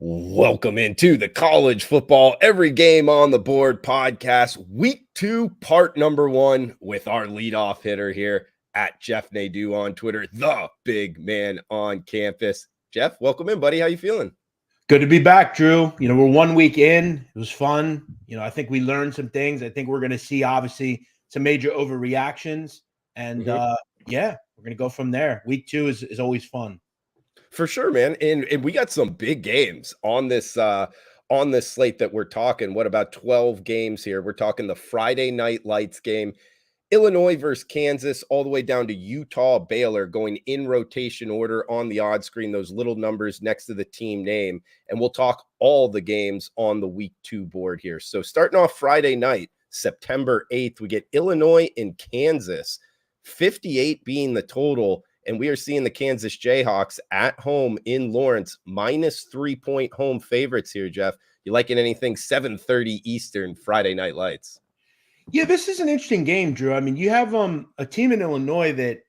Welcome into the College Football Every Game on the Board podcast, week 2, part number 1, with our leadoff hitter here at Jeff Nadu on Twitter, the big man on campus. Jeff, welcome in, buddy. How you feeling? Good to be back, Drew. We're 1 week in. It was fun. I think we learned some things. I think we're going to see, obviously, some major overreactions. And, we're going to go from there. Week 2 is always fun. For sure, man. And we got some big games on this slate that we're talking. What about 12 games here? We're talking the Friday night lights game, Illinois versus Kansas, all the way down to Utah, Baylor, going in rotation order on the odd screen, those little numbers next to the team name. And we'll talk all the games on the week 2 board here. So starting off Friday night, September 8th, we get Illinois and Kansas, 58 being the total. And we are seeing the Kansas Jayhawks at home in Lawrence, minus 3-point home favorites here, Jeff. You liking anything 7:30 Eastern Friday night lights? Yeah, this is an interesting game, Drew. I mean, you have a team in Illinois that,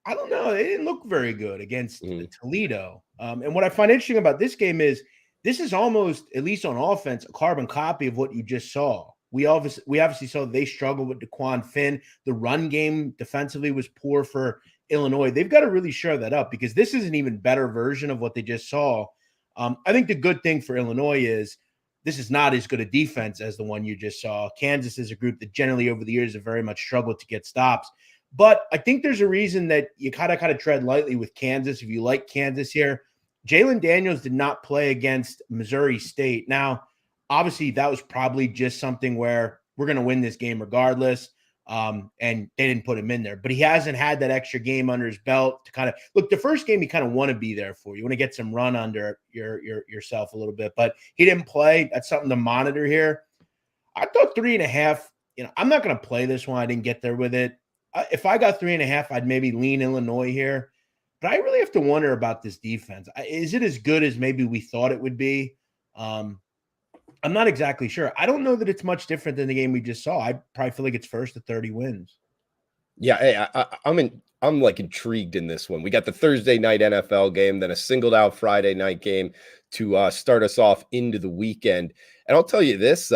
I don't know, they didn't look very good against Toledo. And what I find interesting about this game is this is almost, at least on offense, a carbon copy of what you just saw. We obviously saw they struggled with DeQuan Finn. The run game defensively was poor for Illinois. They've got to really shore that up because this is an even better version of what they just saw. I think the good thing for Illinois is this is not as good a defense as the one you just saw. Kansas is a group that generally over the years have very much struggled to get stops. But I think there's a reason that you kind of tread lightly with Kansas. If you like Kansas here, Jalen Daniels did not play against Missouri State. Now, obviously, that was probably just something where we're going to win this game regardless. And they didn't put him in there. But he hasn't had that extra game under his belt to look, the first game you kind of want to be there for. You want to get some run under yourself a little bit. But he didn't play. That's something to monitor here. I thought 3.5, I'm not going to play this one. I didn't get there with it. If I got 3.5, I'd maybe lean Illinois here. But I really have to wonder about this defense. Is it as good as maybe we thought it would be? I'm not exactly sure. I don't know that it's much different than the game we just saw. I probably feel like it's first to 30 wins. Yeah, hey, I'm like intrigued in this one. We got the Thursday night NFL game, then a singled out Friday night game to start us off into the weekend. And I'll tell you this,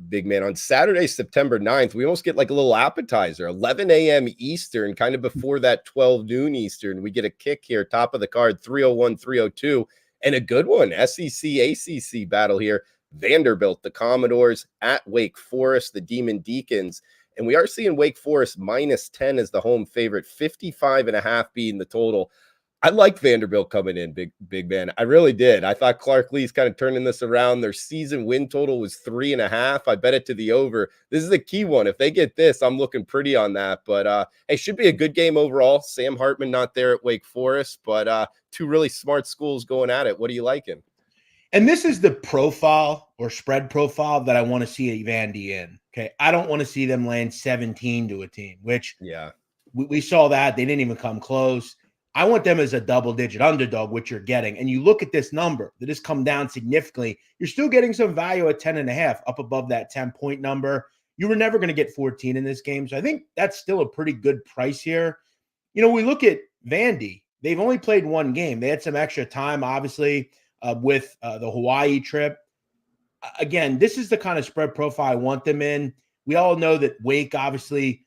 big man, on Saturday, September 9th, we almost get like a little appetizer, 11 a.m. Eastern, kind of before that 12 noon Eastern. We get a kick here, top of the card, 301, 302, and a good one, SEC, ACC battle here. Vanderbilt, the Commodores at Wake Forest, the Demon Deacons. And we are seeing Wake Forest minus 10 as the home favorite, 55.5 being the total. I like Vanderbilt coming in, big man. I really did. I thought Clark Lee's kind of turning this around. Their season win total was 3.5. I bet it to the over. This is a key one. If they get this, I'm looking pretty on that. But it should be a good game overall. Sam Hartman not there at Wake Forest, but two really smart schools going at it. What are you liking? And this is the profile or spread profile that I want to see a Vandy in. Okay. I don't want to see them land 17 to a team, which we saw that. They didn't even come close. I want them as a double-digit underdog, which you're getting. And you look at this number that has come down significantly. You're still getting some value at 10.5 up above that 10-point number. You were never going to get 14 in this game. So I think that's still a pretty good price here. We look at Vandy. They've only played one game. They had some extra time, obviously, with the Hawaii trip. Again, this is the kind of spread profile I want them in. We all know that Wake, obviously,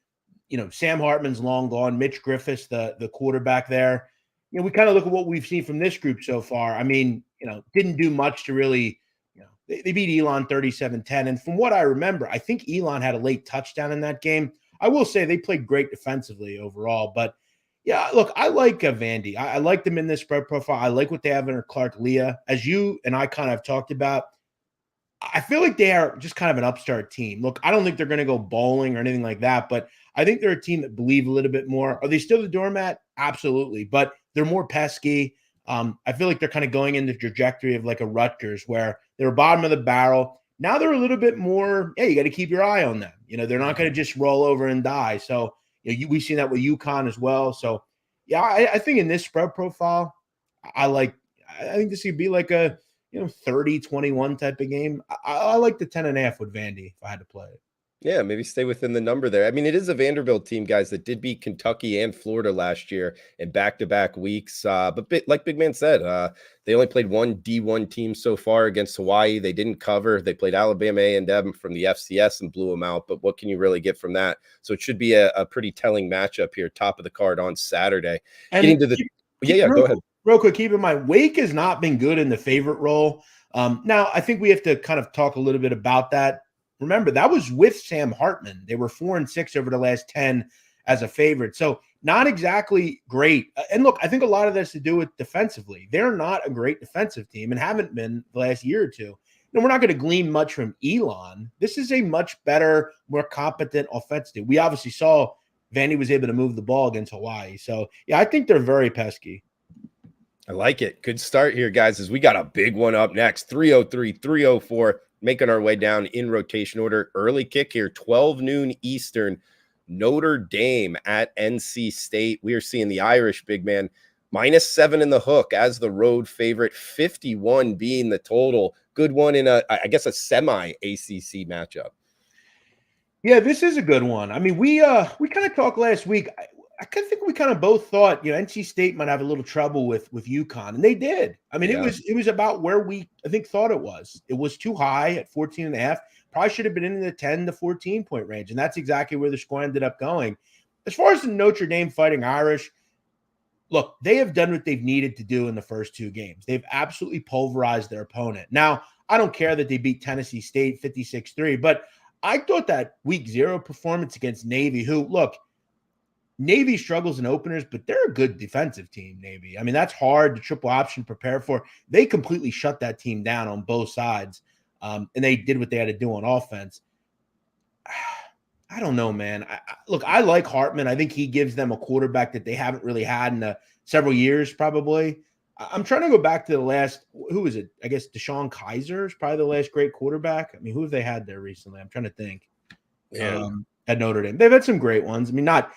Sam Hartman's long gone. Mitch Griffiths, the quarterback there. We kind of look at what we've seen from this group so far. I mean, didn't do much to really, they beat Elon 37-10. And from what I remember, I think Elon had a late touchdown in that game. I will say they played great defensively overall, but yeah, look, I like Vandy. I like them in this spread profile. I like what they have in Clark Leah. As you and I kind of have talked about, I feel like they are just kind of an upstart team. Look, I don't think they're going to go bowling or anything like that, but I think they're a team that believe a little bit more. Are they still the doormat? Absolutely, but they're more pesky. I feel like they're kind of going in the trajectory of like a Rutgers where they're bottom of the barrel. Now they're a little bit more, you got to keep your eye on them. They're not going to just roll over and die. So, we've seen that with UConn as well. So, yeah, I think in this spread profile, I think this could be like a 30-21 type of game. I like the 10.5 with Vandy if I had to play it. Yeah, maybe stay within the number there. I mean, it is a Vanderbilt team, guys, that did beat Kentucky and Florida last year in back-to-back weeks. Like Big Man said, they only played one D1 team so far against Hawaii. They didn't cover. They played Alabama A&M from the FCS and blew them out. But what can you really get from that? So it should be a pretty telling matchup here, top of the card on Saturday. And Go ahead. Real quick, keep in mind, Wake has not been good in the favorite role. Now, I think we have to kind of talk a little bit about that. Remember, that was with Sam Hartman. They were 4-6 over the last 10 as a favorite. So not exactly great. And look, I think a lot of this to do with defensively. They're not a great defensive team and haven't been the last year or two. And we're not going to glean much from Elon. This is a much better, more competent offensive team. We obviously saw Vandy was able to move the ball against Hawaii. So, yeah, I think they're very pesky. I like it. Good start here, guys, as we got a big one up next. 303, 304, making our way down in rotation order. Early kick here, 12 noon Eastern. Notre Dame at NC State. We are seeing the Irish, big man, -7 in the hook as the road favorite, 51 being the total. Good one in a semi-ACC matchup. Yeah, this is a good one. I mean, we kind of talked last week. I think we kind of both thought, NC State might have a little trouble with UConn, and they did. I mean, it was about where we, I think, thought it was. It was too high at 14.5. Probably should have been in the 10 to 14 point range, and that's exactly where the score ended up going. As far as the Notre Dame Fighting Irish, look, they have done what they've needed to do in the first two games. They've absolutely pulverized their opponent. Now, I don't care that they beat Tennessee State 56-3, but I thought that week 0 performance against Navy, who, look, Navy struggles in openers, but they're a good defensive team, Navy. I mean, that's hard to triple option prepare for. They completely shut that team down on both sides, and they did what they had to do on offense. I don't know, man. Look, I like Hartman. I think he gives them a quarterback that they haven't really had in several years, probably. I'm trying to go back to the last, who is it? I guess Deshaun Kaiser is probably the last great quarterback. I mean, who have they had there recently? I'm trying to think. At Notre Dame. They've had some great ones. I mean, not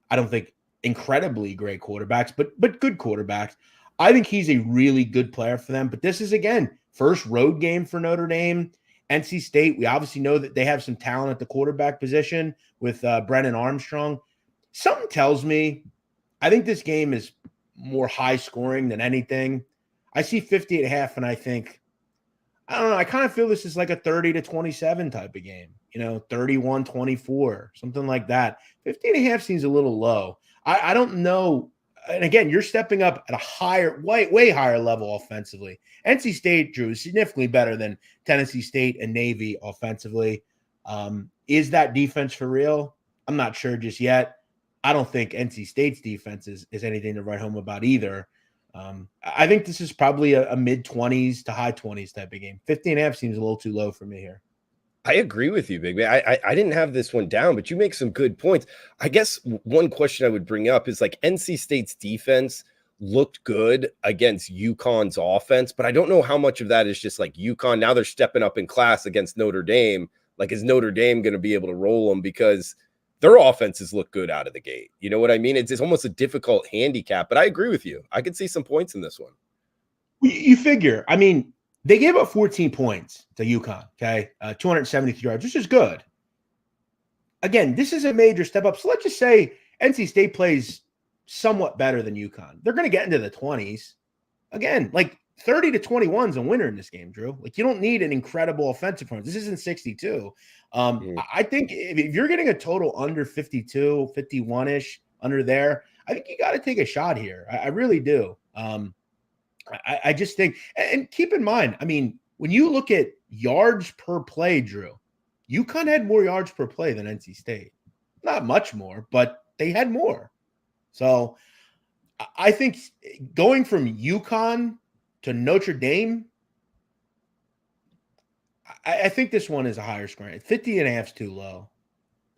I don't think incredibly great quarterbacks, but good quarterbacks. I think he's a really good player for them. But this is, again, first road game for Notre Dame. NC State, we obviously know that they have some talent at the quarterback position with Brennan Armstrong. Something tells me I think this game is more high scoring than anything. I see 50.5, and I think, I don't know, I kind of feel this is like a 30-27 type of game. 31-24, something like that. 50.5 seems a little low. I don't know. And again, you're stepping up at a higher, way higher level offensively. NC State, Drew, is significantly better than Tennessee State and Navy offensively. Is that defense for real? I'm not sure just yet. I don't think NC State's defense is anything to write home about either. I think this is probably a mid-20s to high 20s type of game. 50.5 seems a little too low for me here. I agree with you, big man. I didn't have this one down, but you make some good points. I guess one question I would bring up is, like, NC State's defense looked good against UConn's offense, but I don't know how much of that is just like UConn. Now they're stepping up in class against Notre Dame. Like, is Notre Dame going to be able to roll them? Because their offenses look good out of the gate. You know what I mean? It's almost a difficult handicap, but I agree with you. I could see some points in this one. You figure, I mean, they gave up 14 points to UConn, okay? 273 yards, which is good. Again, this is a major step up. So let's just say NC State plays somewhat better than UConn. They're going to get into the 20s. Again, like 30-21 is a winner in this game, Drew. Like, you don't need an incredible offensive performance. This isn't 62. I think if you're getting a total under 52, 51-ish, under there, I think you got to take a shot here. I really do. I just think, and keep in mind, I mean, when you look at yards per play, Drew, UConn had more yards per play than NC State. Not much more, but they had more. So I think going from UConn to Notre Dame, I think this one is a higher score. 50.5 is too low.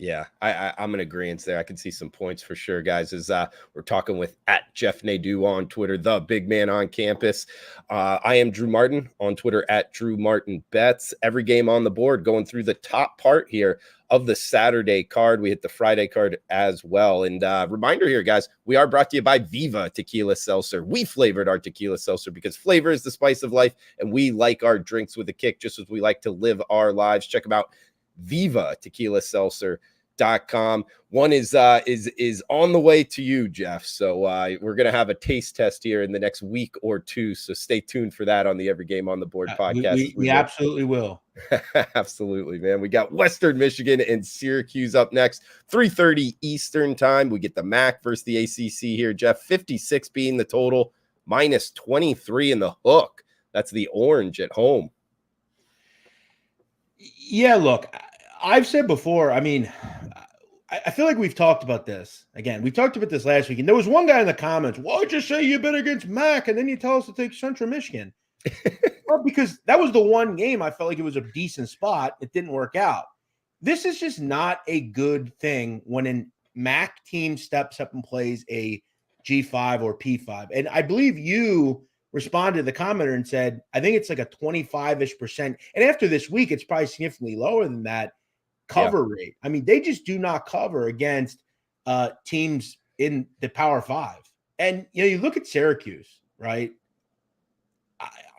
Yeah, I'm in agreement there. I can see some points for sure, guys, as we're talking with @Jeff Nadu on Twitter, the big man on campus. I am Drew Martin on Twitter @DrewMartinBets. Every game on the board, going through the top part here of the Saturday card. We hit the Friday card as well. And reminder here, guys, we are brought to you by Viva Tequila Seltzer. We flavored our tequila seltzer because flavor is the spice of life, and we like our drinks with a kick just as we like to live our lives. Check them out. Viva Tequila Seltzer.com. One is on the way to you, Jeff. So we're going to have a taste test here in the next week or two. So stay tuned for that on the Every Game on the Board podcast. We absolutely will. Absolutely, man. We got Western Michigan and Syracuse up next, 3:30 Eastern time. We get the MAC versus the ACC here, Jeff. 56 being the total, minus 23 in the hook. That's the orange at home. Yeah, look, I've said before, I mean, I feel like we've talked about this. Again, we talked about this last week, and there was one guy in the comments, why'd you say you bet against MAC, and then you tell us to take Central Michigan? Well, because that was the one game I felt like it was a decent spot. It didn't work out. This is just not a good thing when a MAC team steps up and plays a G5 or P5. And I believe you responded to the commenter and said, I think it's like a 25-ish%. And after this week, it's probably significantly lower than that cover rate. I mean, they just do not cover against teams in the Power 5. And, you look at Syracuse, right?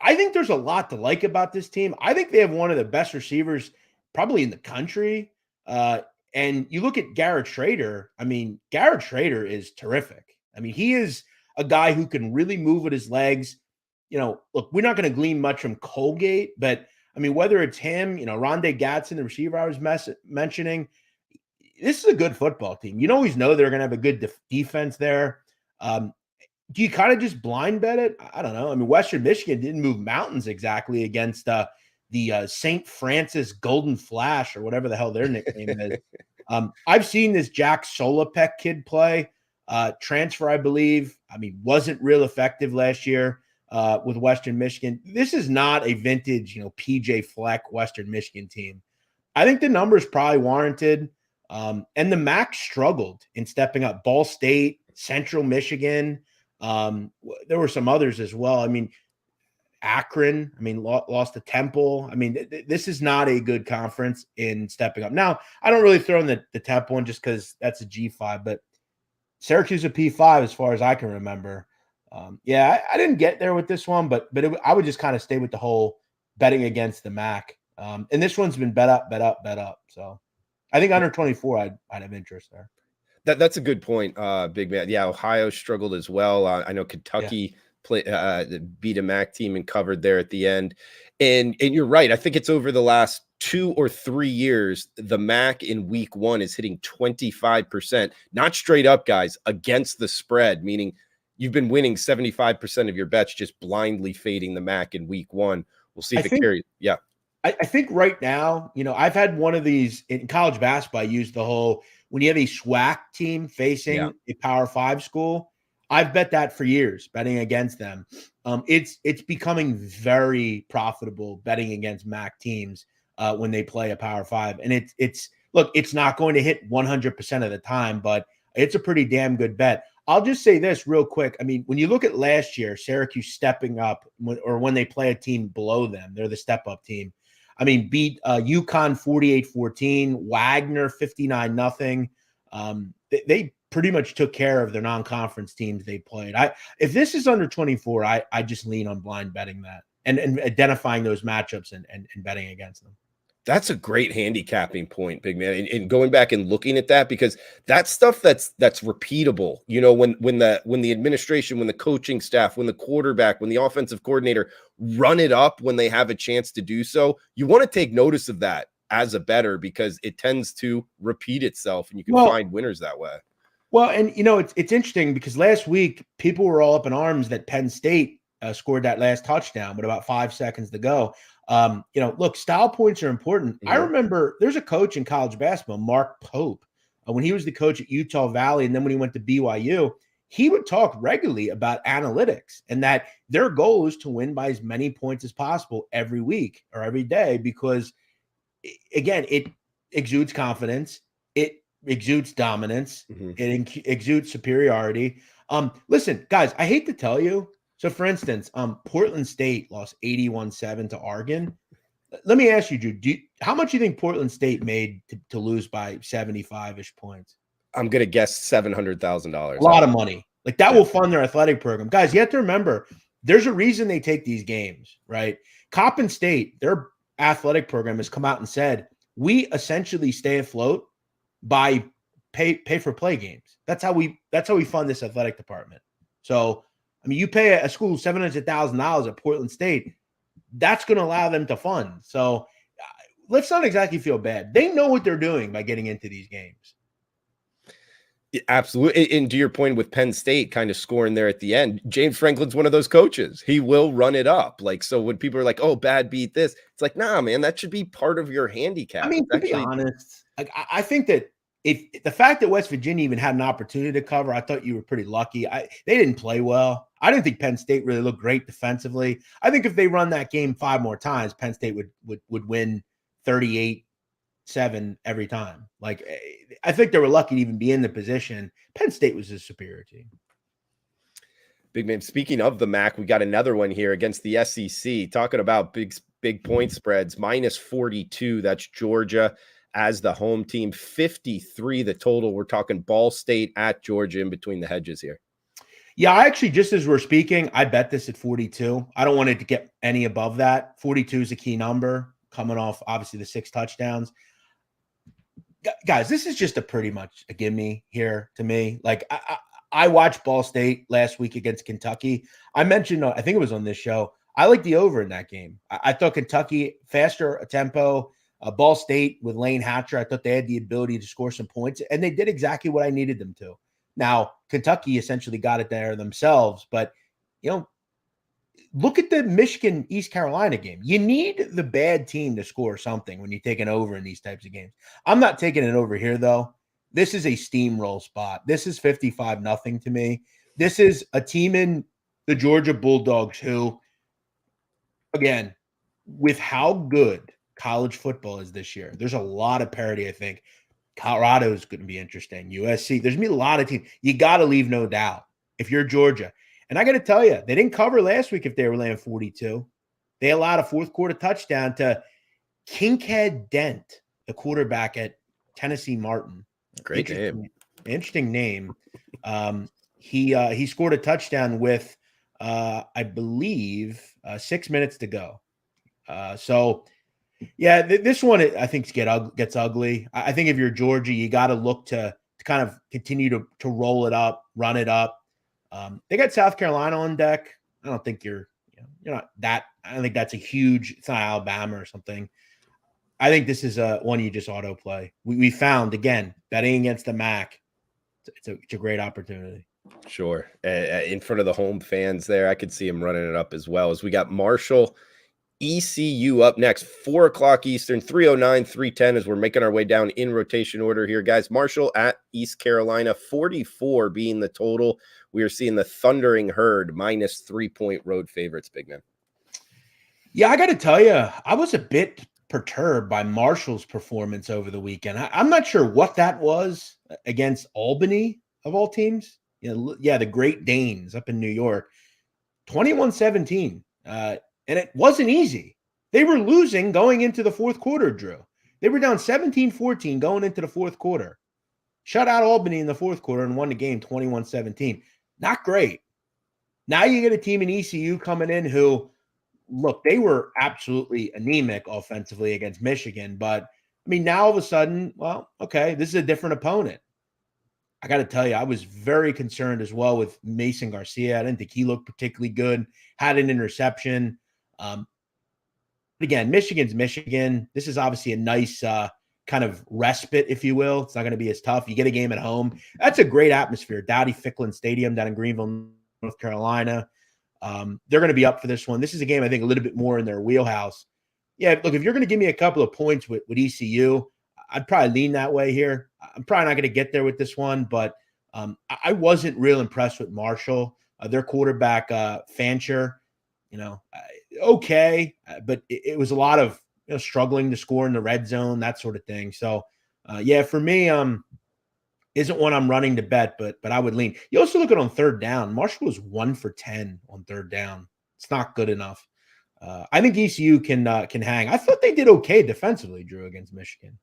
I think there's a lot to like about this team. I think they have one of the best receivers probably in the country. And you look at Garrett Schrader. I mean, Garrett Schrader is terrific. I mean, he is a guy who can really move with his legs. Look, we're not going to glean much from Colgate, but I mean, whether it's him, Rondé Gatson, the receiver I was mentioning, this is a good football team. You always know they're going to have a good defense there. Do you kind of just blind bet it? I don't know. I mean, Western Michigan didn't move mountains exactly against the St. Francis Golden Flash or whatever the hell their nickname is. I've seen this Jack Solopek kid play, transfer, I believe. I mean, wasn't real effective last year with Western Michigan. This is not a vintage, PJ Fleck Western Michigan team. I think the number is probably warranted. And the MAC struggled in stepping up. Ball State, Central Michigan. There were some others as well. I mean, Akron, lost to Temple. I mean, this is not a good conference in stepping up. Now, I don't really throw in the Temple one just because that's a G5, but Syracuse a P5 as far as I can remember. I didn't get there with this one, but I would just kind of stay with the whole betting against the MAC. And this one's been bet up. So I think under 24, I'd have interest there. That's a good point, big man. Yeah, Ohio struggled as well. I know Kentucky beat a MAC team and covered there at the end. And you're right. I think it's over the last 2 or 3 years, the MAC in week 1 is hitting 25%, not straight up, guys, against the spread, meaning you've been winning 75% of your bets, just blindly fading the MAC in week 1. We'll see if it carries. Yeah. I think right now, I've had one of these in college basketball. I used the whole, when you have a SWAC team facing a Power 5 school, I've bet that for years, betting against them. It's becoming very profitable betting against MAC teams when they play a Power 5. And it's not going to hit 100% of the time, but it's a pretty damn good bet. I'll just say this real quick. I mean, when you look at last year, Syracuse stepping up when they play a team below them, they're the step-up team. I mean, beat UConn 48-14, Wagner 59-0. They pretty much took care of their non-conference teams they played. If this is under 24, I just lean on blind betting that and identifying those matchups and betting against them. That's a great handicapping point, big man. And going back and looking at that, because that's stuff that's repeatable. When the administration, when the coaching staff, when the quarterback, when the offensive coordinator run it up when they have a chance to do so, you want to take notice of that as a bettor because it tends to repeat itself and you can find winners that way. Well, and it's interesting because last week people were all up in arms that Penn State scored that last touchdown with about 5 seconds to go. Look, style points are important. Mm-hmm. I remember there's a coach in college basketball, Mark Pope, when he was the coach at Utah Valley, and then when he went to BYU, he would talk regularly about analytics and that their goal is to win by as many points as possible every week or every day because, again, it exudes confidence, it exudes dominance, mm-hmm. It exudes superiority. Listen, guys, I hate to tell you. So, for instance, Portland State lost 81-7 to Oregon. Let me ask you, Drew, how much do you think Portland State made to lose by 75-ish points? I'm going to guess $700,000. A lot of money. Like, that will fund their athletic program. Guys, you have to remember, there's a reason they take these games, right? Coppin State, their athletic program has come out and said, we essentially stay afloat by pay for play games. That's how we fund this athletic department. So, I mean, you pay a school $700,000 at Portland State, that's going to allow them to fund. So let's not exactly feel bad. They know what they're doing by getting into these games. Absolutely. And to your point with Penn State kind of scoring there at the end, James Franklin's one of those coaches. He will run it up. Like, so when people are like, oh, bad beat this, it's like, nah, man, that should be part of your handicap. I mean, to be honest, I think that if the fact that West Virginia even had an opportunity to cover, I thought you were pretty lucky. They didn't play well. I didn't think Penn State really looked great defensively. I think if they run that game 5 more times, Penn State would win 38-7 every time. Like, I think they were lucky to even be in the position. Penn State was a superior team. Big man. Speaking of the MAC, we got another one here against the SEC. Talking about big point spreads, -42. That's Georgia as the home team. 53 the total. We're talking Ball State at Georgia in between the hedges here. Yeah, I actually, just as we're speaking, I bet this at 42. I don't want it to get any above that. 42 is a key number, coming off, obviously, the 6 touchdowns. Guys, this is just pretty much a gimme here to me. Like, I watched Ball State last week against Kentucky. I mentioned, I think it was on this show, I like the over in that game. I thought Kentucky, faster a tempo. Ball State with Lane Hatcher, I thought they had the ability to score some points, and they did exactly what I needed them to. Now, Kentucky essentially got it there themselves, but, look at the Michigan-East Carolina game. You need the bad team to score something when you take an over in these types of games. I'm not taking it over here, though. This is a steamroll spot. This is 55-0 to me. This is a team in the Georgia Bulldogs who, again, with how good college football is this year, there's a lot of parity, I think. Colorado is going to be interesting. USC, there's going to be a lot of teams. You got to leave no doubt if you're Georgia. And I got to tell you, they didn't cover last week if they were laying 42. They allowed a fourth quarter touchdown to Kinkhead Dent, the quarterback at Tennessee Martin. Great name. Interesting name. He scored a touchdown with, I believe, 6 minutes to go. So, yeah, this one I think gets ugly. I think if you're Georgia, you got to look to kind of continue to roll it up, run it up. They got South Carolina on deck. I don't think you're not that. I don't think that's a huge. It's not Alabama or something. I think this is one you just auto play. We found, again, betting against the MAC. It's a great opportunity. Sure. In front of the home fans there, I could see him running it up as well. As we got Marshall, ECU up next, 4 o'clock Eastern, 309, 310 as we're making our way down in rotation order here, guys. Marshall at East Carolina, 44 being the total. We are seeing the Thundering Herd -3-point road favorites, big man. Yeah, I got to tell you, I was a bit perturbed by Marshall's performance over the weekend. I'm not sure what that was against Albany, of all teams. The Great Danes up in New York, 21-17. And it wasn't easy. They were losing going into the fourth quarter, Drew. They were down 17-14 going into the fourth quarter. Shut out Albany in the fourth quarter and won the game 21-17. Not great. Now you get a team in ECU coming in who, look, they were absolutely anemic offensively against Michigan. But, I mean, now all of a sudden, well, okay, this is a different opponent. I got to tell you, I was very concerned as well with Mason Garcia. I didn't think he looked particularly good. Had an interception. But again, Michigan's Michigan. This is obviously a nice kind of respite, if you will. It's not going to be as tough. You get a game at home. That's a great atmosphere. Dowdy-Ficklin Stadium down in Greenville, North Carolina. They're going to be up for this one. This is a game, I think, a little bit more in their wheelhouse. Yeah, look, if you're going to give me a couple of points with ECU, I'd probably lean that way here. I'm probably not going to get there with this one, but I wasn't real impressed with Marshall. Their quarterback, Fancher, okay, but it was a lot of struggling to score in the red zone, that sort of thing. So, for me, isn't one I'm running to bet, but I would lean. You also look at on third down. Marshall was 1 for 10 on third down. It's not good enough. I think ECU can hang. I thought they did okay defensively, Drew, against Michigan.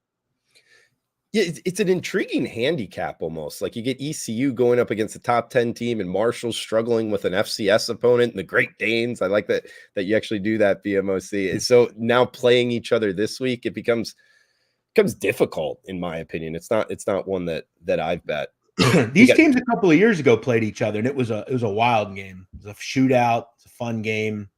Yeah, it's an intriguing handicap almost. Like you get ECU going up against the top 10 team and Marshall struggling with an FCS opponent and the Great Danes. I like that you actually do that, BMOC. So now playing each other this week, it becomes becomes difficult, in my opinion. It's not one that I've bet. These teams a couple of years ago played each other, and it was a wild game. It was a shootout. It's a fun game.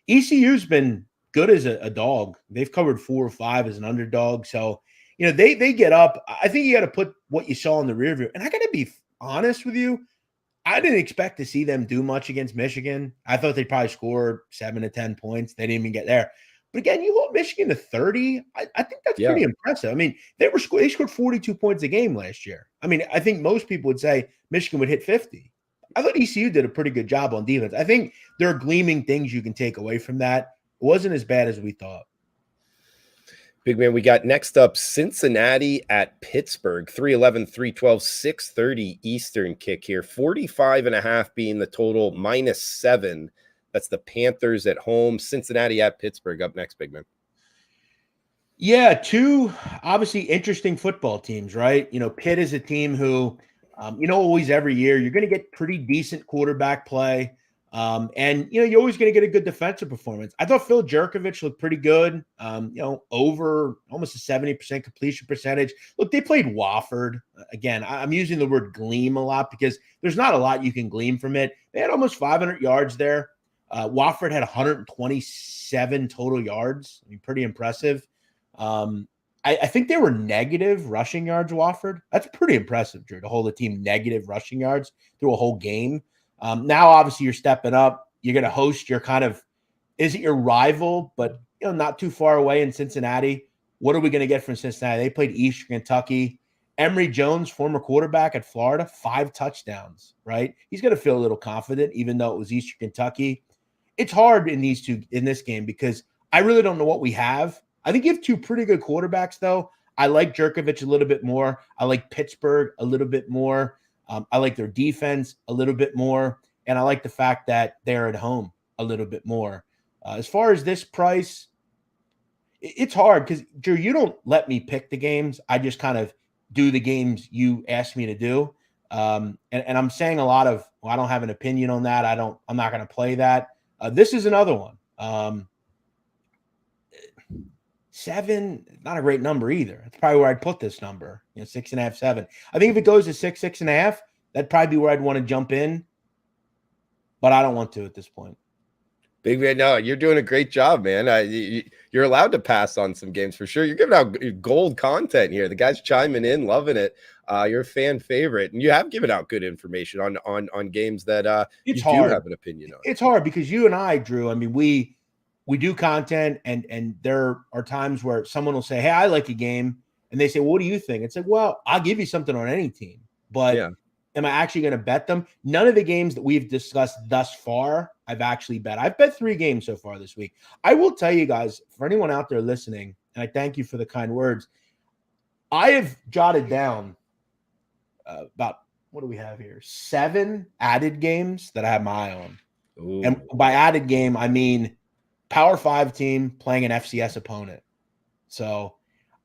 ECU's been good as a dog. They've covered 4 or 5 as an underdog. So, they get up. I think you got to put what you saw in the rear view. And I got to be honest with you, I didn't expect to see them do much against Michigan. I thought they'd probably score 7 to 10 points. They didn't even get there. But again, you hold Michigan to 30. I think that's pretty impressive. I mean, they scored 42 points a game last year. I mean, I think most people would say Michigan would hit 50. I thought ECU did a pretty good job on defense. I think there are gleaming things you can take away from that. It wasn't as bad as we thought. Big man, we got next up Cincinnati at Pittsburgh, 311, 312, 630 Eastern kick here. 45.5 being the total, -7. That's the Panthers at home. Cincinnati at Pittsburgh up next, big man. Yeah, 2 obviously interesting football teams, right? Pitt is a team who, always every year you're going to get pretty decent quarterback play. And you're always going to get a good defensive performance. I thought Phil Jerkovich looked pretty good. Over almost a 70% completion percentage. Look, they played Wofford. Again, I'm using the word gleam a lot because there's not a lot you can glean from it. They had almost 500 yards there. Wofford had 127 total yards. I mean, pretty impressive. I think they were negative rushing yards, Wofford. That's pretty impressive, Drew, to hold a team negative rushing yards through a whole game. Now, obviously, you're stepping up. You're going to host your isn't your rival, but not too far away in Cincinnati. What are we going to get from Cincinnati? They played Eastern Kentucky. Emory Jones, former quarterback at Florida, 5 touchdowns, right? He's going to feel a little confident, even though it was Eastern Kentucky. It's hard in this game because I really don't know what we have. I think you have 2 pretty good quarterbacks, though. I like Jerkovich a little bit more. I like Pittsburgh a little bit more. I like their defense a little bit more, and I like the fact that they're at home a little bit more. As far as this price, it's hard because, Drew, you don't let me pick the games. I just kind of do the games you ask me to do. And I'm saying a lot of, I don't have an opinion on that. I'm not going to play that. This is another one. 7, not a great number either. That's probably where I'd put this number, 6.5, 7. I think if it goes to 6, 6.5, that'd probably be where I'd want to jump in, but I don't want to at this point. Big man, no, you're doing a great job, man. You're allowed to pass on some games for sure. You're giving out gold content here. The guy's chiming in, loving it. You're a fan favorite, and you have given out good information on games that you do have an opinion on. It's hard because you and I, Drew, I mean, we do content, and there are times where someone will say, hey, I like a game. And they say, well, what do you think? It's like, well, I'll give you something on any team. But am I actually going to bet them? None of the games that we've discussed thus far, I've actually bet. I've bet 3 games so far this week. I will tell you guys, for anyone out there listening, and I thank you for the kind words, I have jotted down about, what do we have here? 7 added games that I have my eye on. Ooh. And by added game, I mean Power 5 team playing an FCS opponent. So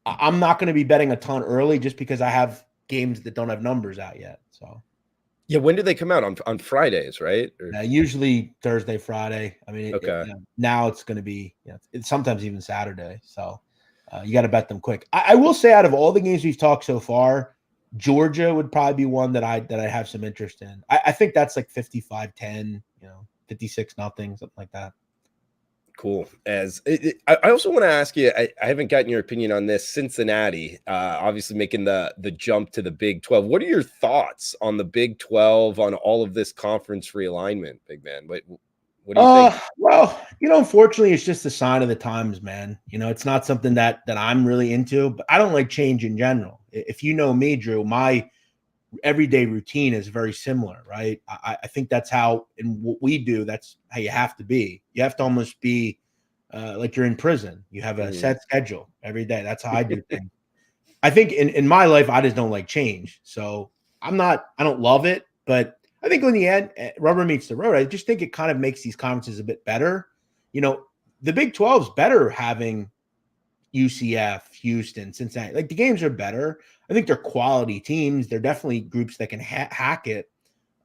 I'm not going to be betting a ton early just because I have games that don't have numbers out yet. So yeah, when do they come out? On Fridays, right? Usually Thursday, Friday. I mean, okay. Now it's going to be it's sometimes even Saturday. So you got to bet them quick. I will say, out of all the games we've talked so far, Georgia would probably be one that I have some interest in. I think that's like 55-10, 56-0, something like that. Cool. I also want to ask you, I haven't gotten your opinion on this. Cincinnati, obviously making the jump to the Big 12. What are your thoughts on the Big 12, on all of this conference realignment, big man? What do you think? Well, unfortunately, it's just a sign of the times, man. It's not something that I'm really into, but I don't like change in general. If you know me, Drew, my everyday routine is very similar, right? I think that's how, in what we do, that's how you have to be. You have to almost be like you're in prison. You have a set schedule every day. That's how I do things. I think in my life, I just don't like change. So I don't love it, but I think in the end, rubber meets the road. I just think it kind of makes these conferences a bit better. The Big 12 is better having UCF, Houston, Cincinnati. Like, the games are better. I think they're quality teams. They're definitely groups that can hack it.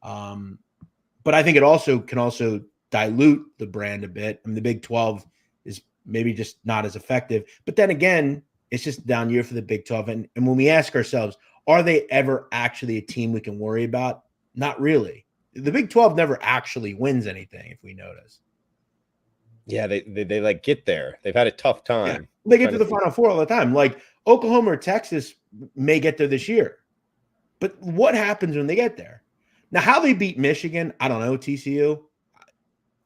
But I think it can also dilute the brand a bit. I mean, the Big 12 is maybe just not as effective. But then again, It's just a down year for the Big 12. And when we ask ourselves, are they ever actually a team we can worry about? Not really. The Big 12 never actually wins anything, if we notice. Yeah, they like get there. They've had a tough time. Yeah, they get to the Final Four all the time. Like Oklahoma or Texas may get there this year. But what happens when they get there? Now, how they beat Michigan, I don't know, TCU.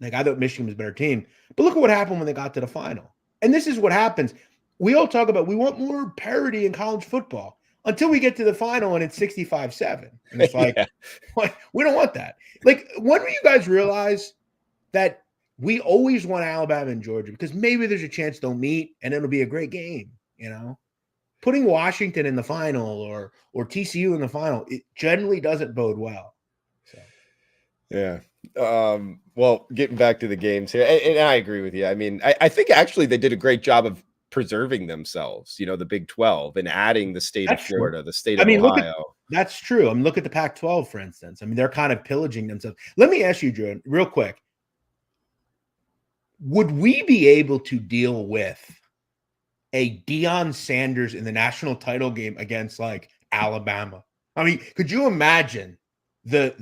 Like, I thought Michigan was a better team. But look at what happened when they got to the final. And this is what happens. We all talk about we want more parity in college football until we get to the final and it's 65-7. And it's like, like, we don't want that. Like, when will you guys realize that we always want Alabama and Georgia? Because maybe there's a chance they'll meet and it'll be a great game, you know? Putting Washington in the final or TCU in the final, it generally doesn't bode well. So. Yeah. Well, getting back to the games here, and I agree with you. I mean, I think actually they did a great job of preserving themselves, you know, the Big 12 and adding the state of Florida, the state of Ohio. That's true. I mean, look at the Pac-12, for instance. I mean, they're kind of pillaging themselves. Let me ask you, Drew, real quick. Would we be able to deal with a Deion Sanders in the national title game against like Alabama? I mean, could you imagine the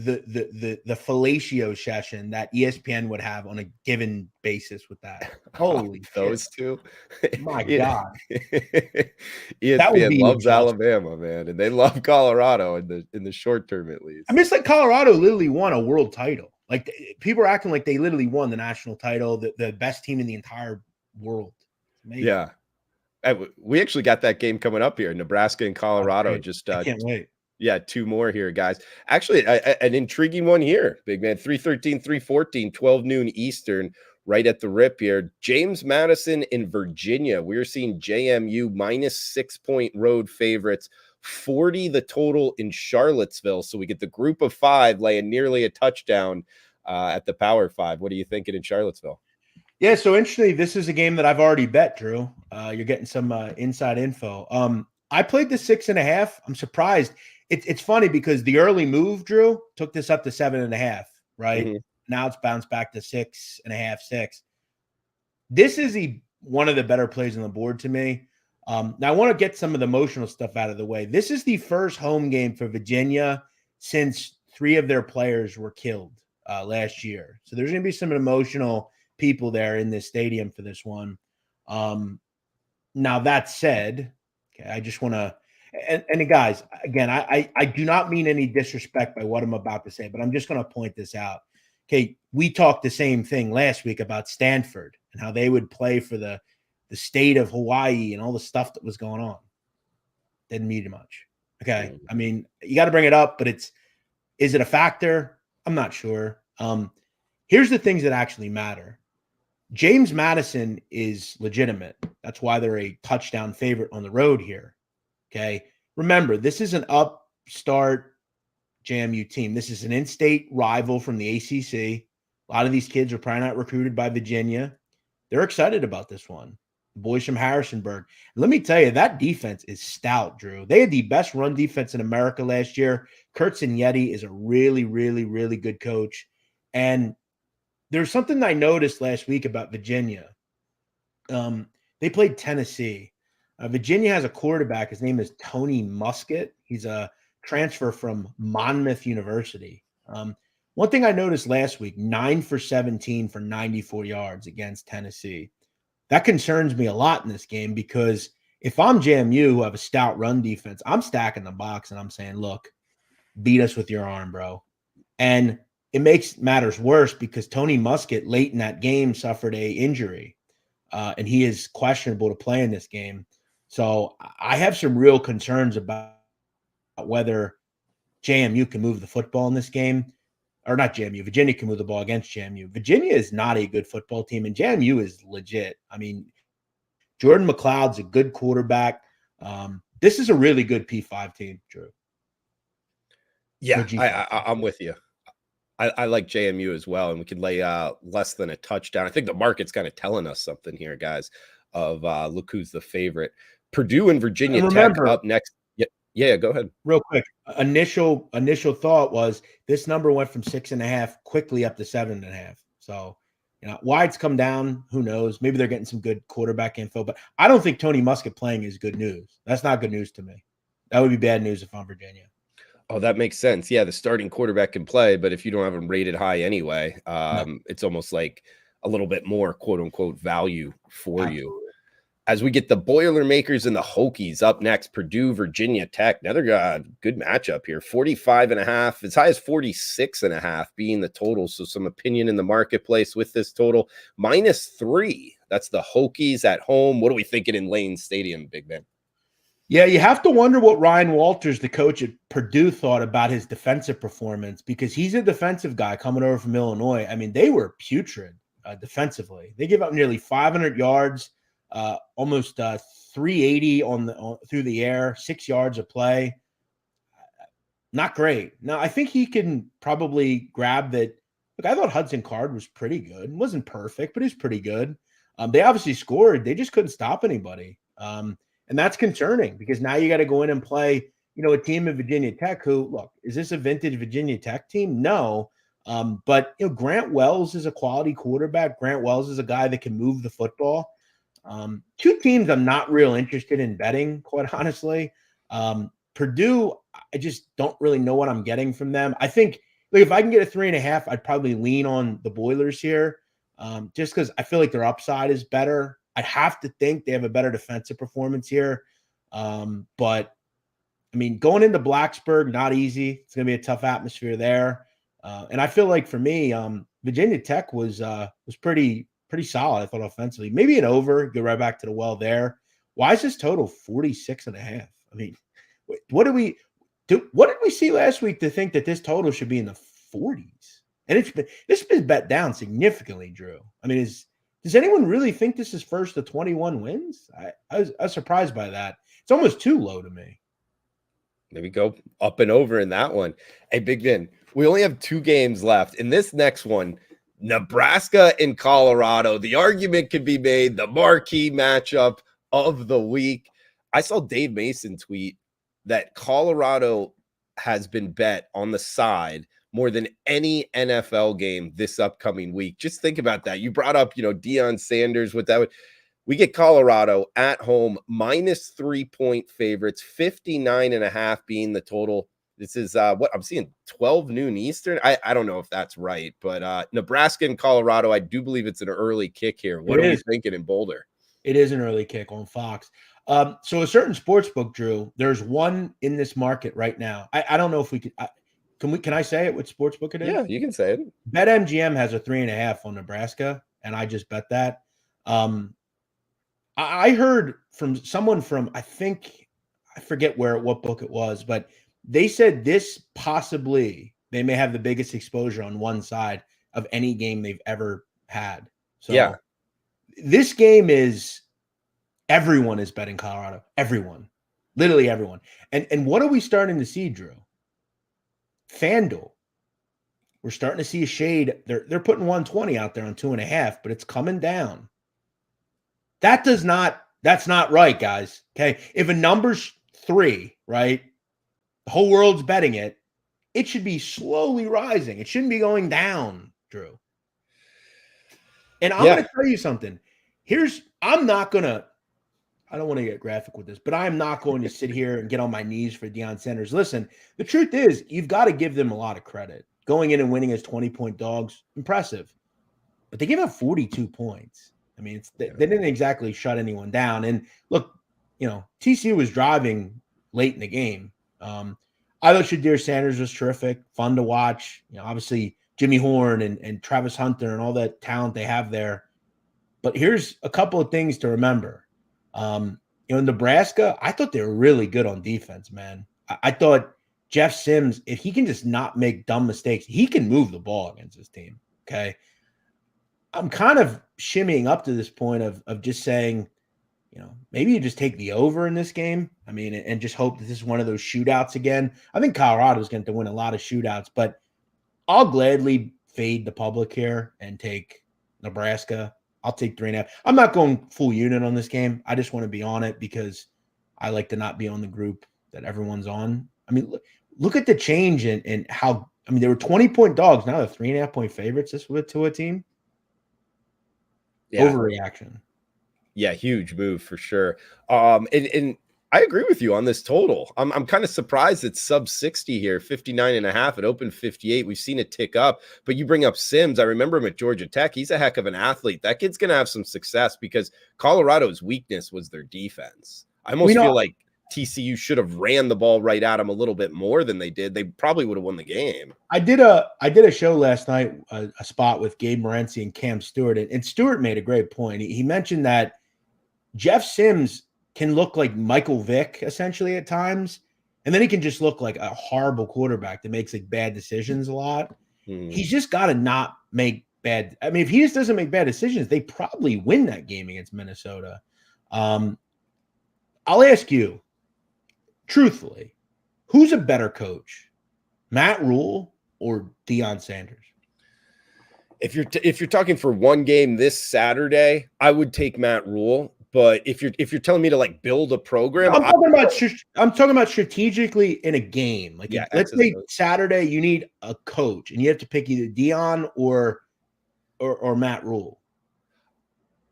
fellatio session that ESPN would have on a given basis with that? Holy those shit. two. My God. ESPN loves Alabama, man, and they love Colorado in the short term at least. I mean, it's like Colorado literally won a world title. Like, people are acting like they literally won the national title, the best team in the entire world. Amazing. Yeah. We actually got that game coming up here, Nebraska and Colorado. I can't wait. Yeah, 2 more here, guys. Actually, an intriguing one here, big man. 3:13, 3:14, 12 noon Eastern, right at the rip here. James Madison in Virginia. We're seeing JMU -6-point road favorites. 40 the total in Charlottesville. So we get the group of 5 laying nearly a touchdown at the Power 5. What are you thinking in Charlottesville? Yeah, so interestingly, this is a game that I've already bet, Drew. You're getting some inside info. I played the 6.5. I'm surprised. It's funny because the early move, Drew, took this up to 7.5, right? Mm-hmm. Now it's bounced back to 6.5, 6. This is one of the better plays on the board to me. Now I want to get some of the emotional stuff out of the way. This is the first home game for Virginia since 3 of their players were killed last year. So there's going to be some emotional people there in this stadium for this one. Now that said, okay, I just want to, and guys, again, I do not mean any disrespect by what I'm about to say, but I'm just going to point this out. Okay, we talked the same thing last week about Stanford and how they would play for the state of Hawaii and all the stuff that was going on. Didn't mean much. Okay, I mean, you got to bring it up, but is it a factor? I'm not sure. Here's the things that actually matter. James Madison is legitimate. That's why they're a touchdown favorite on the road here. Okay. Remember, this is an upstart JMU team. This is an in-state rival from the ACC. A lot of these kids are probably not recruited by Virginia. They're excited about this one. The boys from Harrisonburg. And let me tell you, that defense is stout, Drew. They had the best run defense in America last year. Kurt Signetti is a really, really, really good coach. And there's something I noticed last week about Virginia. They played Tennessee. Virginia has a quarterback. His name is Tony Muskett. He's a transfer from Monmouth University. One thing I noticed last week, 9 for 17 for 94 yards against Tennessee. That concerns me a lot in this game because if I'm JMU, who have a stout run defense, I'm stacking the box and I'm saying, look, beat us with your arm, bro. And it makes matters worse because Tony Muskett late in that game suffered a injury, and he is questionable to play in this game. So I have some real concerns about whether JMU can move the football in this game, or not JMU. Virginia can move the ball against JMU. Virginia is not a good football team, and JMU is legit. I mean, Jordan McLeod's a good quarterback. This is a really good P5 team, Drew. Yeah, I'm with you. I like JMU as well, and we could lay less than a touchdown. I think the market's kind of telling us something here, guys, of look who's the favorite. Purdue and Virginia Tech up next. Yeah, go ahead. Real quick. Initial thought was this number went from 6.5 quickly up to 7.5. So Why it's come down, who knows? Maybe they're getting some good quarterback info, but I don't think Tony Muskett playing is good news. That's not good news to me. That would be bad news if I'm Virginia. Oh, that makes sense. Yeah, the starting quarterback can play, but if you don't have him rated high anyway, it's almost like a little bit more quote unquote value for you. As we get the Boilermakers and the Hokies up next, Purdue, Virginia Tech. Another good matchup here. 45.5, as high as 46.5 being the total. So some opinion in the marketplace with this total. -3. That's the Hokies at home. What are we thinking in Lane Stadium, big man? Yeah, you have to wonder what Ryan Walters, the coach at Purdue, thought about his defensive performance, because he's a defensive guy coming over from Illinois. I mean, they were putrid defensively. They give up nearly 500 yards. Almost 380 through the air, 6 yards of play. Not great. Now, I think he can probably grab that. Look, I thought Hudson Card was pretty good. It wasn't perfect, but he's pretty good. They obviously scored. They just couldn't stop anybody. And that's concerning, because now you got to go in and play, a team of Virginia Tech who, look, is this a vintage Virginia Tech team? No. But Grant Wells is a quality quarterback. Grant Wells is a guy that can move the football. Two teams I'm not real interested in betting, quite honestly. Purdue, I just don't really know what I'm getting from them. I think, if I can get a 3.5, I'd probably lean on the Boilers here, just because I feel like their upside is better. I'd have to think they have a better defensive performance here. But, I mean, going into Blacksburg, not easy. It's going to be a tough atmosphere there. And I feel like for me, Virginia Tech was pretty solid, I thought, offensively. Maybe an over, go right back to the well there. Why is this total 46.5? I mean, what did we see last week to think that this total should be in the 40s? And this has been bet down significantly, Drew. I mean, does anyone really think this is first to 21 wins? I was surprised by that. It's almost too low to me. Maybe go up and over in that one. Hey, Big Vin, we only have 2 games left. In this next one, Nebraska and Colorado, the argument could be made the marquee matchup of the week. I saw Dave Mason tweet that Colorado has been bet on the side more than any NFL game this upcoming week. Just think about that. You brought up, Deion Sanders with that. We get Colorado at home, -3 point favorites, 59.5 being the total. This is what I'm seeing, 12 noon Eastern. I don't know if that's right, but Nebraska and Colorado, I do believe it's an early kick here. What are you thinking in Boulder? It is an early kick on Fox. So a certain sports book, Drew, there's one in this market right now. I don't know if we can I say it, what sports book it is? Yeah, you can say it. BetMGM has a 3.5 on Nebraska, and I just bet that. I heard from someone from, I forget what book it was, but they said this possibly, they may have the biggest exposure on one side of any game they've ever had. So yeah, this game is, everyone is betting Colorado. Everyone. Literally everyone. And what are we starting to see, Drew? FanDuel. We're starting to see a shade. They're putting 120 out there on 2.5, but it's coming down. That's not right, guys. Okay. If a number's 3, right? The whole world's betting it. It should be slowly rising. It shouldn't be going down, Drew. And I'm going to tell you something. I don't want to get graphic with this, but I'm not going to sit here and get on my knees for Deion Sanders. Listen, the truth is, you've got to give them a lot of credit. Going in and winning as 20-point dogs, impressive. But they gave up 42 points. I mean, they didn't exactly shut anyone down. And look, TCU was driving late in the game. I thought Shadir Sanders was terrific, fun to watch. Obviously Jimmy Horn and Travis Hunter and all that talent they have there. But here's a couple of things to remember. Nebraska, I thought they were really good on defense, man. I thought Jeff Sims, if he can just not make dumb mistakes, he can move the ball against this team. Okay. I'm kind of shimmying up to this point of just saying, maybe you just take the over in this game. I mean, and just hope that this is one of those shootouts again. I think Colorado is going to win a lot of shootouts, but I'll gladly fade the public here and take Nebraska. I'll take 3.5. I'm not going full unit on this game. I just want to be on it because I like to not be on the group that everyone's on. I mean, look at the change in how, they were 20-point dogs. Now they're 3.5-point favorites to a team. Overreaction. Yeah, huge move for sure. And I agree with you on this total. I'm kind of surprised it's sub 60 here, 59.5. It opened 58. We've seen it tick up, but you bring up Sims. I remember him at Georgia Tech. He's a heck of an athlete. That kid's going to have some success because Colorado's weakness was their defense. I almost feel like TCU should have ran the ball right at him a little bit more than they did. They probably would have won the game. I did a show last night, a spot with Gabe Morency and Cam Stewart, and Stewart made a great point. He mentioned that Jeff Sims can look like Michael Vick essentially at times, and then he can just look like a horrible quarterback that makes like bad decisions a lot. He's just got to not make bad. I mean, if he just doesn't make bad decisions, they probably win that game against Minnesota. I'll ask you, truthfully, who's a better coach, Matt Rule or Deion Sanders? If you're talking for one game this Saturday, I would take Matt Rule. But if you're telling me to like build a program, I'm talking about strategically in a game. Like, let's say Saturday you need a coach and you have to pick either Deion or Matt Rule.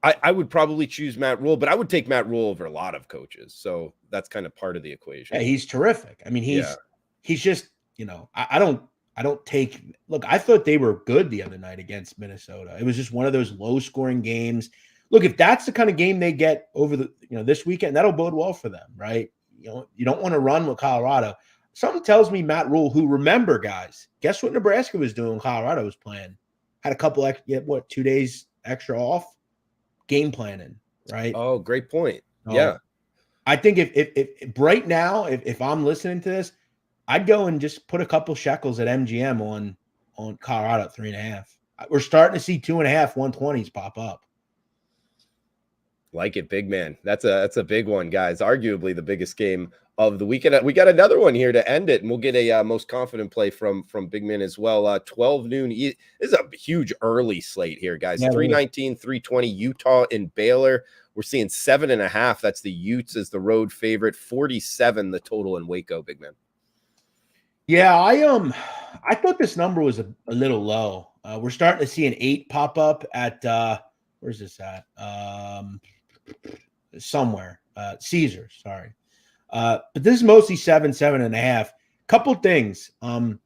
I would probably choose Matt Rule, but I would take Matt Rule over a lot of coaches. So that's kind of part of the equation. Yeah, he's terrific. I mean, he's just, I don't take – look, I thought they were good the other night against Minnesota. It was just one of those low-scoring games. Look, if that's the kind of game they get over this weekend, that'll bode well for them, right? You don't want to run with Colorado. Something tells me Matt Rule, who, remember, guys, guess what Nebraska was doing when Colorado was playing? Had a couple 2 days extra off? Game planning, right? Oh, great point. Yeah. I think if right now, if I'm listening to this, I'd go and just put a couple shekels at MGM on Colorado at 3.5. We're starting to see 2.5 120s pop up. Like it, big man. That's a big one, guys. Arguably the biggest game of the weekend. We got another one here to end it, and we'll get a most confident play from big man as well. 12 noon. This is a huge early slate here, guys. Yeah, 319, 320, Utah and Baylor. We're seeing 7.5. That's the Utes as the road favorite. 47 the total in Waco, big man. Yeah, I thought this number was a little low. We're starting to see an 8 pop up at where's this at? Somewhere. Caesars, sorry. But this is mostly 7.5. Couple things. I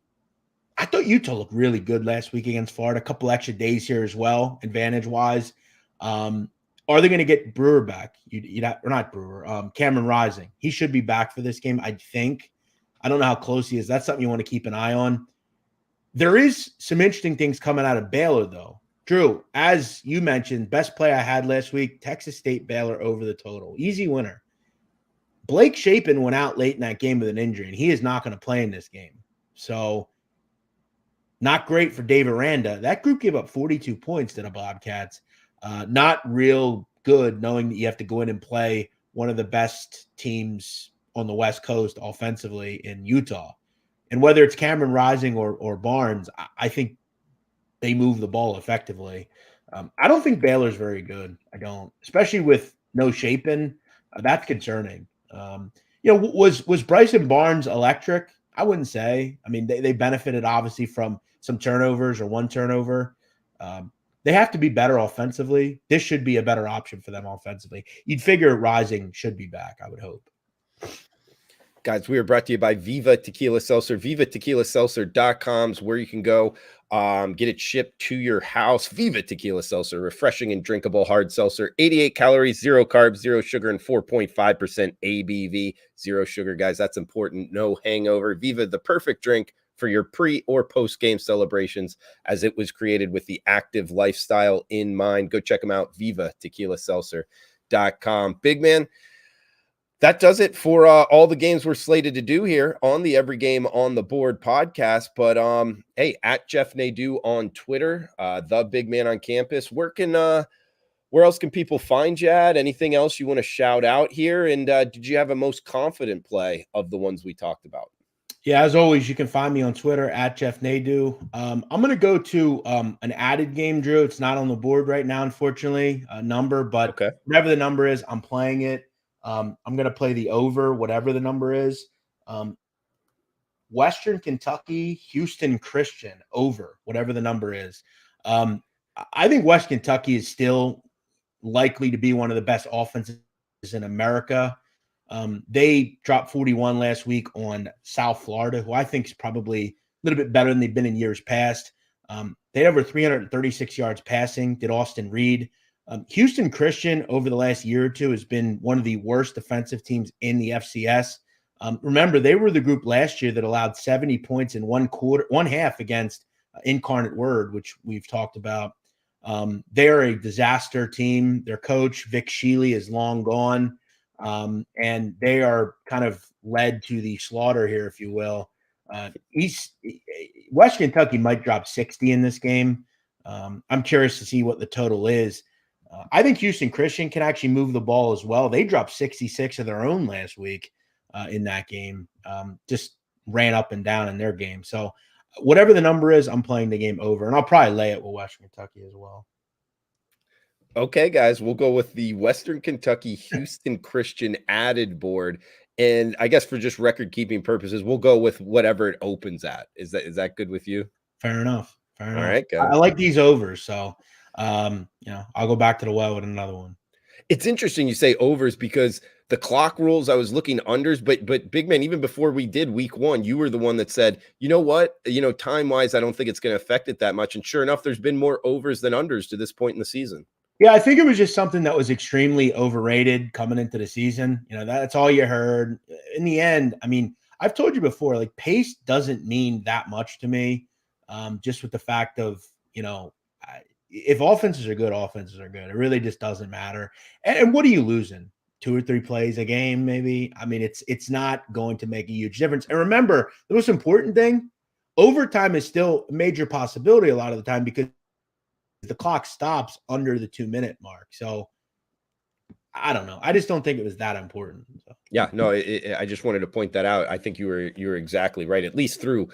thought Utah looked really good last week against Florida. A couple extra days here as well, advantage-wise. Are they going to get Brewer back? Or not Brewer, Cameron Rising. He should be back for this game, I think. I don't know how close he is. That's something you want to keep an eye on. There is some interesting things coming out of Baylor, though. Drew, as you mentioned, best play I had last week, Texas State Baylor over the total. Easy winner. Blake Shapen went out late in that game with an injury, and he is not going to play in this game. So, not great for Dave Aranda. That group gave up 42 points to the Bobcats. Not real good knowing that you have to go in and play one of the best teams on the West Coast offensively in Utah. And whether it's Cameron Rising or Barnes, I think they move the ball effectively. I don't think Baylor's very good. I don't, especially with no Shapen. That's concerning. Was Bryson Barnes electric? I wouldn't say. I mean, they benefited obviously from some turnovers or one turnover. They have to be better offensively. This should be a better option for them offensively. You'd figure Rising should be back, I would hope. Guys, we are brought to you by Viva Tequila Seltzer. VivaTequilaSeltzer.com is where you can go get it shipped to your house. Viva Tequila Seltzer, refreshing and drinkable hard seltzer. 88 calories, 0 carbs, 0 sugar, and 4.5% ABV. 0 sugar, guys. That's important. No hangover. Viva, the perfect drink for your pre or post game celebrations, as it was created with the active lifestyle in mind. Go check them out. VivaTequilaSeltzer.com. Big man, that does it for all the games we're slated to do here on the Every Game on the Board podcast. But hey, at Jeff Nadu on Twitter, the big man on campus. Where else can people find you at? Anything else you want to shout out here? And did you have a most confident play of the ones we talked about? Yeah, as always, you can find me on Twitter at Jeff Nadu. I'm going to go to an added game, Drew. It's not on the board right now, unfortunately, a number, but whatever the number is, I'm playing it. I'm going to play the over, whatever the number is. Western Kentucky, Houston Christian over, whatever the number is. I think West Kentucky is still likely to be one of the best offenses in America. They dropped 41 last week on South Florida, who I think is probably a little bit better than they've been in years past. They had over 336 yards passing, did Austin Reed. Houston Christian over the last year or two has been one of the worst defensive teams in the FCS. Remember, they were the group last year that allowed 70 points in one half against Incarnate Word, which we've talked about. They are a disaster team. Their coach, Vic Shealy, is long gone. And they are kind of led to the slaughter here, if you will. West Kentucky might drop 60 in this game. I'm curious to see what the total is. I think Houston Christian can actually move the ball as well. They dropped 66 of their own last week in that game. Just ran up and down in their game. So whatever the number is, I'm playing the game over, and I'll probably lay it with Western Kentucky as well. Okay, guys, we'll go with the Western Kentucky Houston Christian added board. And I guess for just record keeping purposes, we'll go with whatever it opens at. Is that good with you? Fair enough. Fair enough. All right, guys. I like these overs. So, I'll go back to the well with another one. It's interesting you say overs because the clock rules, I was looking unders, but Big Man, even before we did week one, you were the one that said, you know what, time-wise, I don't think it's going to affect it that much. And sure enough, there's been more overs than unders to this point in the season. Yeah, I think it was just something that was extremely overrated coming into the season. That's all you heard. In the end, I mean, I've told you before, like pace doesn't mean that much to me. Just with the fact of, if offenses are good, offenses are good. It really just doesn't matter. And what are you losing? 2 or 3 plays a game, maybe? I mean, it's not going to make a huge difference. And remember, the most important thing, overtime is still a major possibility a lot of the time because the clock stops under the 2-minute mark. So I don't know. I just don't think it was that important. So. Yeah, no, I just wanted to point that out. I think you were exactly right, at least through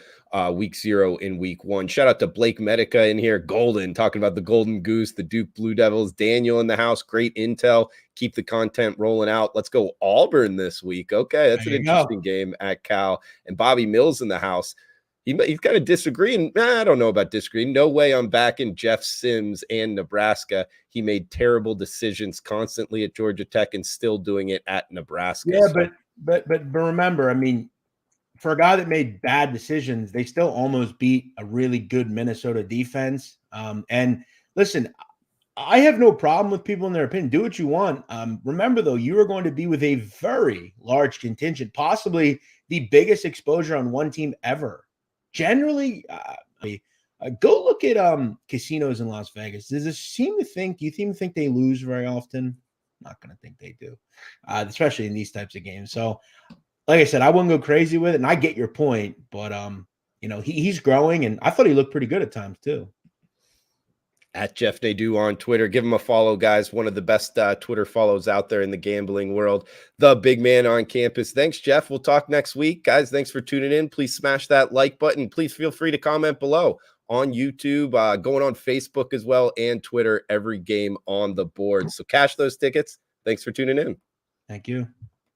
week 0 in week 1. Shout out to Blake Medica in here, Golden, talking about the Golden Goose, the Duke Blue Devils, Daniel in the house, great intel. Keep the content rolling out. Let's go Auburn this week. Okay, that's an interesting game at Cal. And Bobby Mills in the house. He's kind of disagreeing. I don't know about disagreeing. No way I'm backing Jeff Sims and Nebraska. He made terrible decisions constantly at Georgia Tech and still doing it at Nebraska. Yeah, so. but remember, I mean, for a guy that made bad decisions, they still almost beat a really good Minnesota defense. And listen, I have no problem with people in their opinion. Do what you want. Remember, though, you are going to be with a very large contingent, possibly the biggest exposure on one team ever. Generally, go look at casinos in Las Vegas. Do you think they lose very often? Not going to think they do, especially in these types of games. So, like I said, I wouldn't go crazy with it, and I get your point. But he's growing, and I thought he looked pretty good at times too. At Jeff Nadu on Twitter. Give him a follow, guys. One of the best Twitter follows out there in the gambling world. The big man on campus. Thanks, Jeff. We'll talk next week. Guys, thanks for tuning in. Please smash that like button. Please feel free to comment below on YouTube, going on Facebook as well, and Twitter. Every game on the board. So cash those tickets. Thanks for tuning in. Thank you.